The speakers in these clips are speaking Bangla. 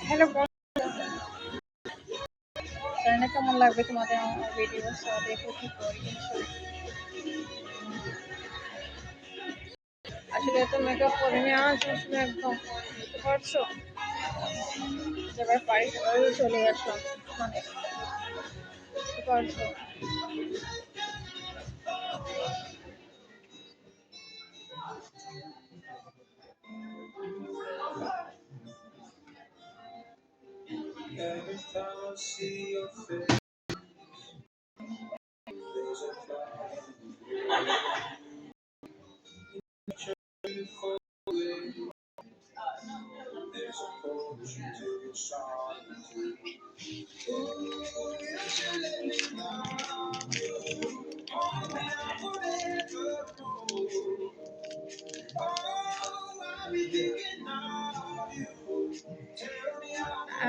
হ্যালো, জানি না কেমন লাগবে তোমাদের আমার ভিডিও। দেখো কি করি। আসলে এত মেকআপ করিনি আজ, আসলে একদম বুঝতে পারছো, যেবার পারি সেভাবেই চলে আসলাম, মানে বুঝতে পারছো।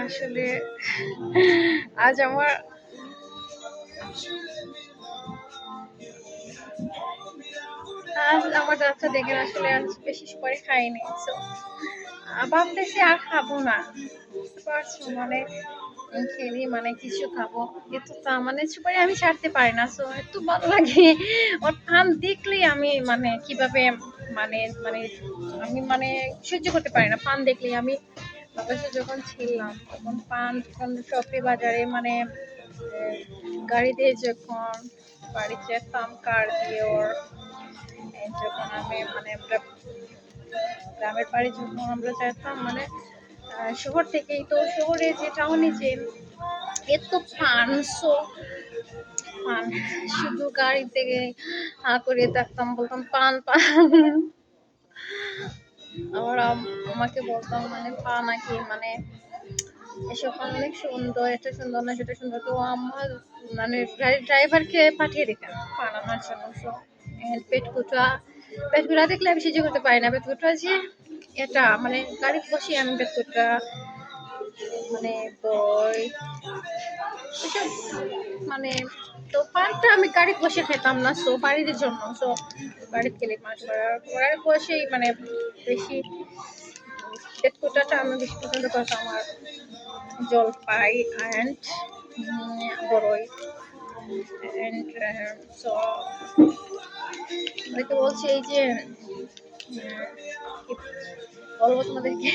আসলে আজ আমার যাত্রা দেখেন, আসলে আজ বেশি সুপারি খাইনি। তো ভাবতেছি আর খাবো না, বুঝতে পারছো, মানে খেলি মানে কিছু খাবো, কিন্তু তা মানে সুপারি আমি ছাড়তে পারি না। সো এত ভালো লাগে ওর পান দেখলেই আমি মানে কিভাবে মানে মানে আমি মানে সহ্য করতে পারি না পান দেখলেই। আমি বাংলাদেশে যখন ছিলাম তখন পান যখন শপে বাজারে মানে গাড়িতে যখন বাড়ি যেতাম কার দিয়ে ওর, যখন আমি মানে আমরা গ্রামের বাড়ি যখন আমরা যেতাম মানে শহর থেকেই, তো শহরে যে টাউনে যে এত পানশো পান, শুধু গাড়ি থেকে হা করে থাকতাম, বলতাম পান পান। আমার আমাকে বলতাম মানে পা নাকি মানে এসব পান অনেক সুন্দর, এটা সুন্দর না সেটা সুন্দর। তো আমার মানে গাড়ির ড্রাইভারকে পাঠিয়ে দিতাম পান আনার জন্য। তো পেটকুটা পেটকুটা দেখলে আমি সহ্য করতে পারি না। পেটকুটা যে এটা মানে গাড়িতে বসে আমি পেটকুটা মানে বই এসব মানে, তো পানটা আমি গাড়িতে বসে খেতাম না। সো বাড়ির জন্য, সো বাড়িতে গেলে মাছ ঘোড়ার বসেই মানে বেশি পেটকুটাটা আমি বেশি পছন্দ করতাম। আমার জলপাই অ্যান্ড বড়ই অ্যান্ড সো অনেকে বলছে এই যে বলবো তোমাদেরকে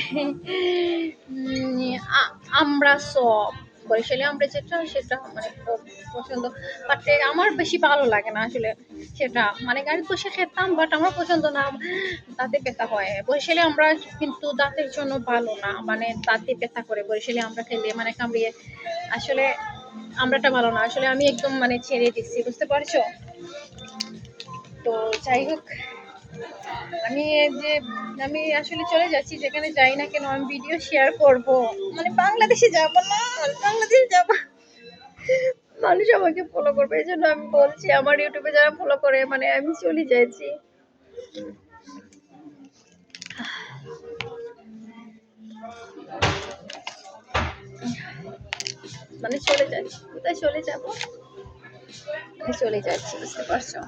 আমরা সব বরিশালে আমরা যেটা সেটা মানে খুব পছন্দ, বাট আমার বেশি ভালো লাগে না আসলে সেটা, মানে গাড়ি বসে খেতাম বাট আমার পছন্দ না, দাঁতে ব্যথা হয়। বরিশালে আমরা কিন্তু দাঁতের জন্য ভালো না, মানে দাঁতে ব্যথা করে বরিশালে আমরা খেলে মানে কামড়িয়ে, আসলে আমরাটা ভালো না। আসলে আমি একদম মানে ছেড়ে দিচ্ছি, বুঝতে পারছো। তো যাই হোক, আমি যে আমি আসলে চলে যাচ্ছি, যেখানে যাই না কেন আমি ভিডিও শেয়ার করব, মানে বাংলাদেশে যাব না, বাংলাদেশে যাব মানুষ আমাকে ফলো করবে, এই জন্য আমি বলছি আমার ইউটিউবে যারা ফলো করে মানে আমি চলে যাচ্ছি, মানে চলে যাচ্ছি, কোথায় চলে যাব, আমি চলে যাচ্ছি, বুঝতে পারছো।